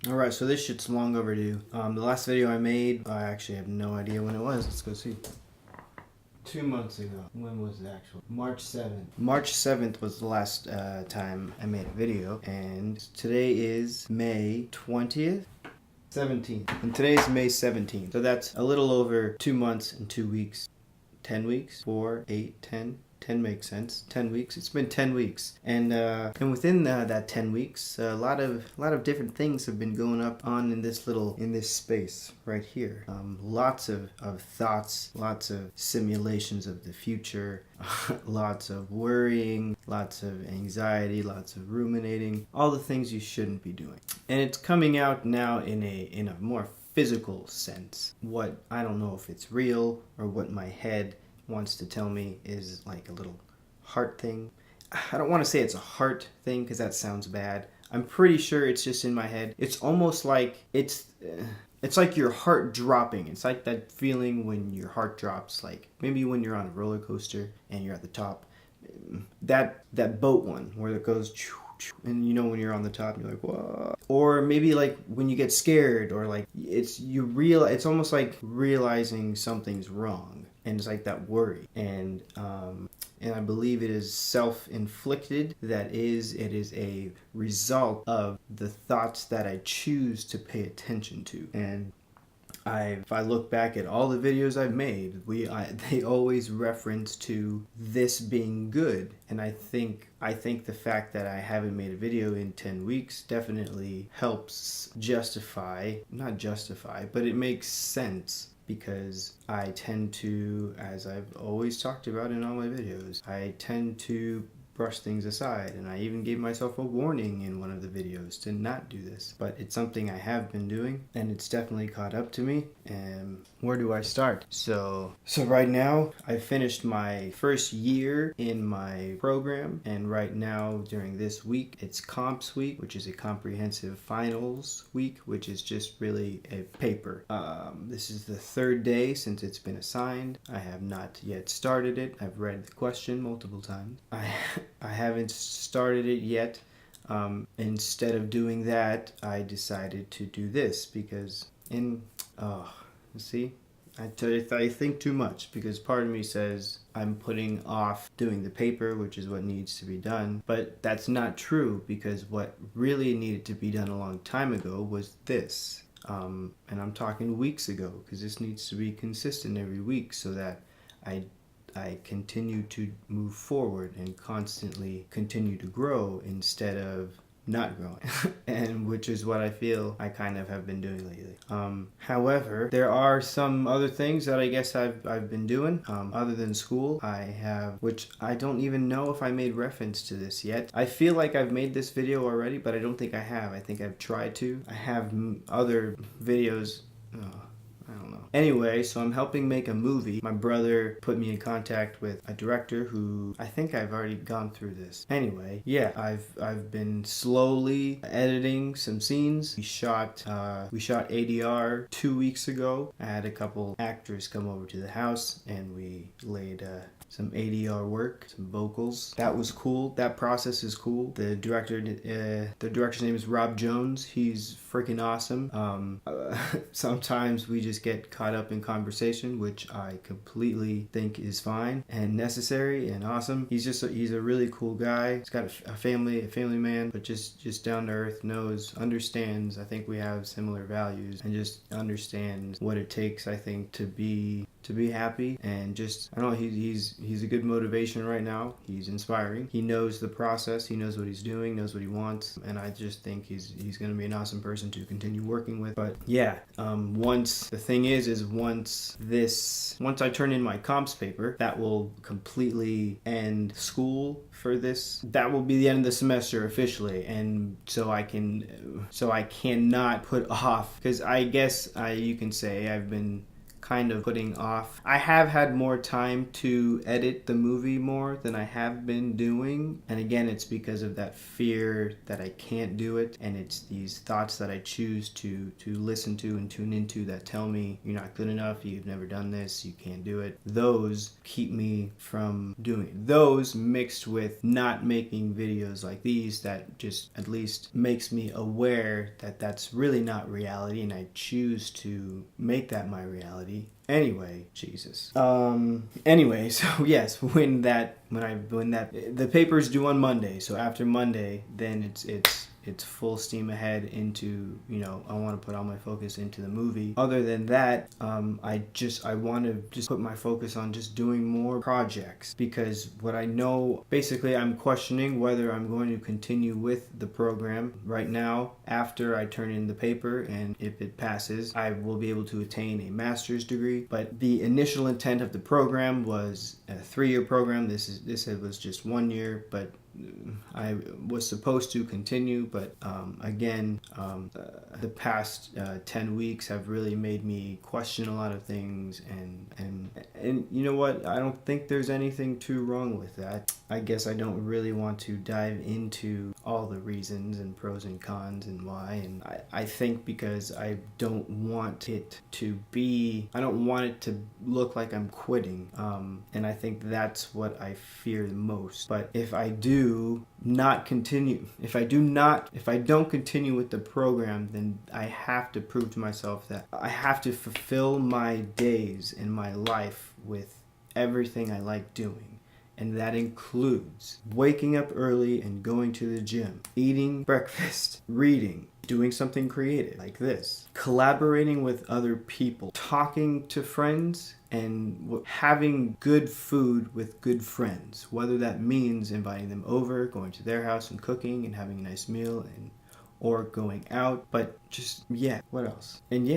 Alright, so this shit's long overdue. The last video I made, I actually have no idea when it was. Let's go see. 2 months ago. When was the actual? March 7th. March 7th was the last time I made a video, and today is May 20th? 17th. And today is May 17th. So that's a little over 2 months and 2 weeks. 10 weeks? 4, 8, 10? 10 makes sense. 10 weeks. It's been 10 weeks, and within that 10 weeks, a lot of different things have been going on in this space right here. Lots of thoughts, lots of simulations of the future, lots of worrying, lots of anxiety, lots of ruminating, all the things you shouldn't be doing. And it's coming out now in a more physical sense. What, I don't know if it's real or what my head wants to tell me is like a little heart thing. I don't want to say it's a heart thing because that sounds bad. I'm pretty sure it's just in my head. It's almost like it's like your heart dropping. It's like that feeling when your heart drops, like maybe when you're on a roller coaster and you're at the top. That boat one where it goes and you know when you're on the top you're like, whoa. Or maybe like when you get scared, or like it's almost like realizing something's wrong, and it's like that worry, and I believe it is self-inflicted. It is a result of the thoughts that I choose to pay attention to. And if I look back at all the videos I've made, they always reference to this being good, and I think the fact that I haven't made a video in 10 weeks definitely helps not justify, but it makes sense, because I tend to, as I've always talked about in all my videos, I tend to brush things aside, and I even gave myself a warning in one of the videos to not do this. But it's something I have been doing, and it's definitely caught up to me. And where do I start? So right now I finished my first year in my program, and right now during this week it's comps week, which is a comprehensive finals week, which is just really a paper. This is the third day since it's been assigned. I have not yet started it. I've read the question multiple times. I haven't started it yet. Instead of doing that, I decided to do this because I think too much, because part of me says I'm putting off doing the paper, which is what needs to be done. But that's not true, because what really needed to be done a long time ago was this. And I'm talking weeks ago, because this needs to be consistent every week so that I continue to move forward and constantly continue to grow instead of not growing, and which is what I feel I kind of have been doing lately. However, there are some other things that I guess I've been doing other than school. Which I don't even know if I made reference to this yet. I feel like I've made this video already, but I don't think I have. I think I've tried to. I have other videos. I don't know. Anyway, so I'm helping make a movie. My brother put me in contact with a director who, I think I've already gone through this. Anyway, yeah, I've been slowly editing some scenes. We shot ADR 2 weeks ago. I had a couple actors come over to the house, and we laid some ADR work, some vocals. That was cool. That process is cool. The director's name is Rob Jones. He's freaking awesome. Sometimes we just get caught up in conversation, which I completely think is fine and necessary and awesome. He's a really cool guy. He's got a family man, but just down to earth, understands. I think we have similar values, and just understands what it takes, I think, to be happy. And just, I don't know, he's a good motivation right now. He's inspiring. He knows the process. He knows what he's doing, knows what he wants, and I just think he's going to be an awesome person to continue working with. But yeah, once I turn in my comps paper, that will completely end school for this. That will be the end of the semester officially, and so I cannot put off, because I guess you can say I've been kind of putting off. I have had more time to edit the movie more than I have been doing. And again, it's because of that fear that I can't do it. And it's these thoughts that I choose to listen to and tune into that tell me you're not good enough, you've never done this, you can't do it. Those keep me from doing it. Those mixed with not making videos like these that just at least makes me aware that that's really not reality, and I choose to make that my reality. Anyway, Jesus. Anyway, so yes, when the paper's due on Monday, so after Monday, then it's full steam ahead into, I want to put all my focus into the movie. Other than that, I want to just put my focus on just doing more projects, because what I know, basically I'm questioning whether I'm going to continue with the program right now after I turn in the paper, and if it passes, I will be able to attain a master's degree. But the initial intent of the program was a 3-year program. This was just 1 year, but I was supposed to continue, but the past 10 weeks have really made me question a lot of things, and you know what? I don't think there's anything too wrong with that. I guess I don't really want to dive into all the reasons and pros and cons and why, and I think because I don't want it to look like I'm quitting, and I think that's what I fear the most. But if I don't continue with the program, then I have to prove to myself that I have to fulfill my days in my life with everything I like doing. And that includes waking up early and going to the gym, eating breakfast, reading, doing something creative like this, collaborating with other people, talking to friends, and having good food with good friends, whether that means inviting them over, going to their house and cooking and having a nice meal, or going out. But just, what else? And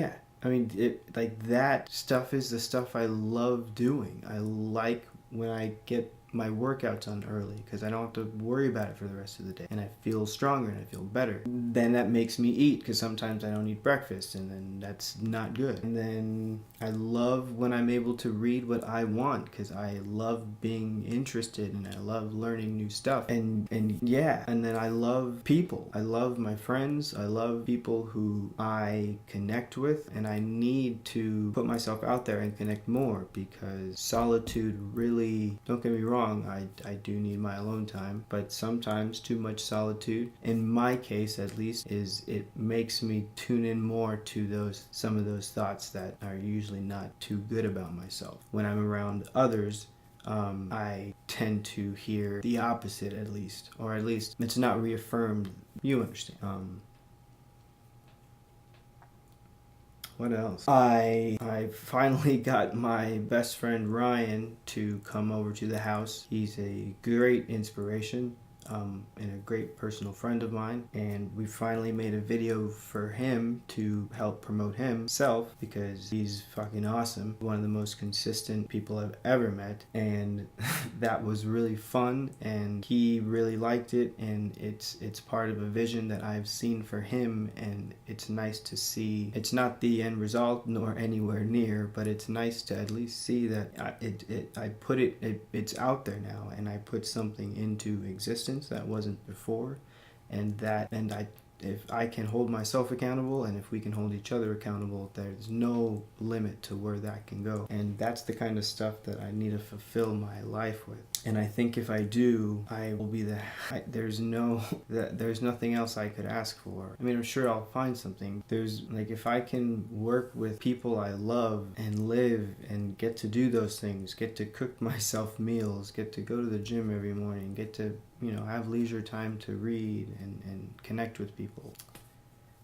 I mean, that stuff is the stuff I love doing. I like when I get my workouts done early, because I don't have to worry about it for the rest of the day, and I feel stronger and I feel better. Then that makes me eat, because sometimes I don't eat breakfast, and then that's not good. And then I love when I'm able to read what I want, because I love being interested and I love learning new stuff. And then I love people. I love my friends. I love people who I connect with, and I need to put myself out there and connect more, because solitude really, don't get me wrong, I do need my alone time, but sometimes too much solitude, in my case at least, it makes me tune in more to some of those thoughts that are usually not too good about myself. When I'm around others, I tend to hear the opposite, at least, or at least it's not reaffirmed. You understand. What else? I finally got my best friend Ryan to come over to the house. He's a great inspiration. And a great personal friend of mine, and we finally made a video for him to help promote himself, because he's fucking awesome, one of the most consistent people I've ever met, and that was really fun, and he really liked it, and it's part of a vision that I've seen for him, and it's nice to see. It's not the end result nor anywhere near, but it's nice to at least see that it's out there now, and I put something into existence that wasn't before, if I can hold myself accountable, and if we can hold each other accountable, there's no limit to where that can go. And that's the kind of stuff that I need to fulfill my life with. And I think if I do, I will be there's nothing else I could ask for. I mean, I'm sure I'll find something. If I can work with people I love and live and get to do those things, get to cook myself meals, get to go to the gym every morning, get to have leisure time to read and connect with people.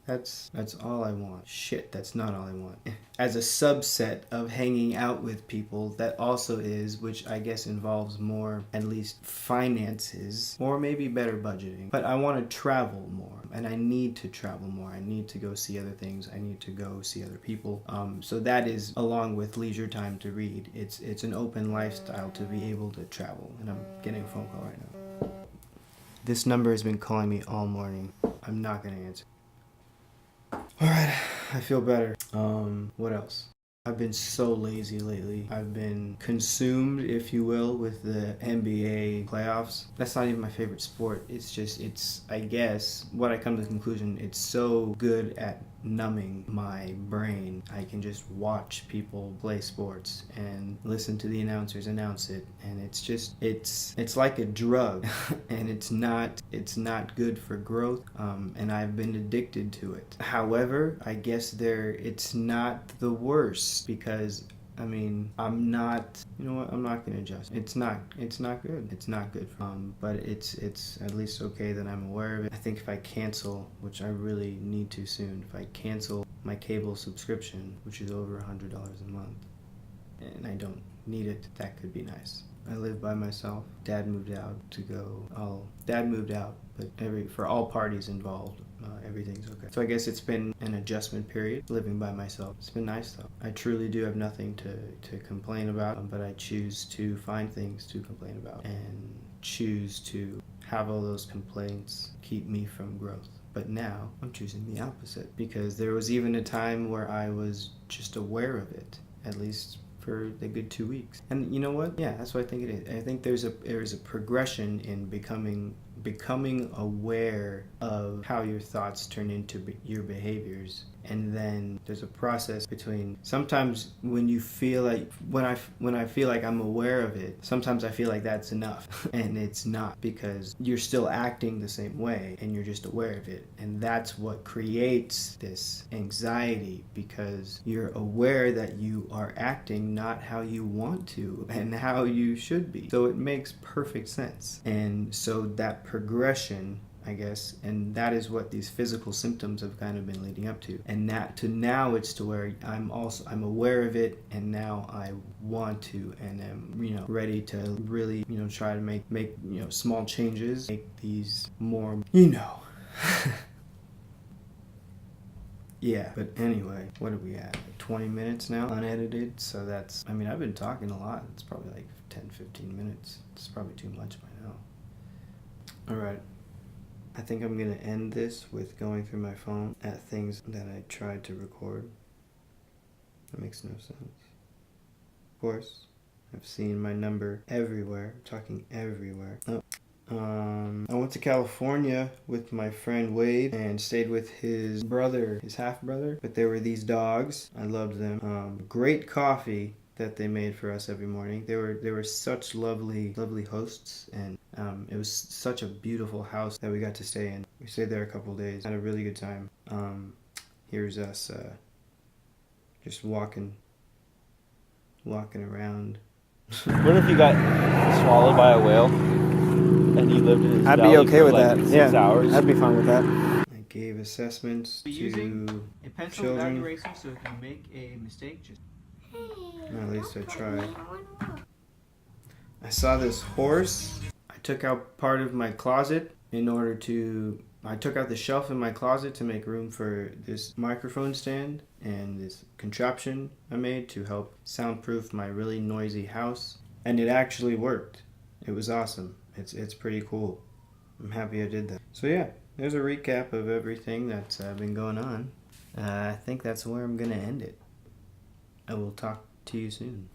That's all I want. Shit, that's not all I want. As a subset of hanging out with people, that also is, which I guess involves more, at least finances, or maybe better budgeting. But I want to travel more, and I need to travel more. I need to go see other things. I need to go see other people. So that is, along with leisure time to read, it's an open lifestyle to be able to travel. And I'm getting a phone call right now. This number has been calling me all morning. I'm not going to answer. Alright, I feel better. What else? I've been so lazy lately. I've been consumed, if you will, with the NBA playoffs. That's not even my favorite sport. It's I guess, what I come to the conclusion, it's so good at numbing my brain. I can just watch people play sports and listen to the announcers announce it, and it's like a drug and it's not good for growth, and I've been addicted to it. However, I guess it's not the worst, because I mean, I'm not, you know what, I'm not going to adjust. It's not good. It's not good. But it's at least okay that I'm aware of it. I think if I cancel, which I really need to soon, if I cancel my cable subscription, which is over $100 a month, and I don't need it, that could be nice. I live by myself. Dad moved out, but for all parties involved, everything's okay. So I guess it's been an adjustment period, living by myself. It's been nice though. I truly do have nothing to complain about, but I choose to find things to complain about and choose to have all those complaints keep me from growth. But now I'm choosing the opposite, because there was even a time where I was just aware of it, at least for a good 2 weeks. And you know what? Yeah, that's what I think it is. I think there's a progression in becoming aware of how your thoughts turn into your behaviors, and then there's a process between, sometimes when you feel like, when I feel like I'm aware of it, sometimes I feel like that's enough and it's not, because you're still acting the same way and you're just aware of it, and that's what creates this anxiety, because you're aware that you are acting not how you want to and how you should be. So it makes perfect sense. And so that progression, I guess, and that is what these physical symptoms have kind of been leading up to. And now it's to where I'm aware of it, and now I want to, and am ready to really try to make small changes, make these more Yeah, but anyway, what are we at? Like 20 minutes now, unedited, so that's, I mean, I've been talking a lot. It's probably like 10-15 minutes. It's probably too much by now. Alright, I think I'm going to end this with going through my phone at things that I tried to record. That makes no sense. Of course, I've seen my number everywhere, talking everywhere. Oh. I went to California with my friend Wade and stayed with his brother, his half-brother. But there were these dogs. I loved them. Great coffee that they made for us every morning. They were such lovely hosts, and it was such a beautiful house that we got to stay in. We stayed there a couple of days. Had a really good time. Here's us just walking around. What if you got swallowed by a whale? And you lived in his I'd belly be okay for with like that. 6 hours. I'd be fine with that. I gave assessments to using a pencil children. without erasing, so if you make a mistake, just... At least I tried. I saw this horse. I took out part of my closet I took out the shelf in my closet to make room for this microphone stand and this contraption I made to help soundproof my really noisy house. And it actually worked. It was awesome. It's pretty cool. I'm happy I did that. So yeah, there's a recap of everything that's been going on. I think that's where I'm going to end it. I will talk to you soon.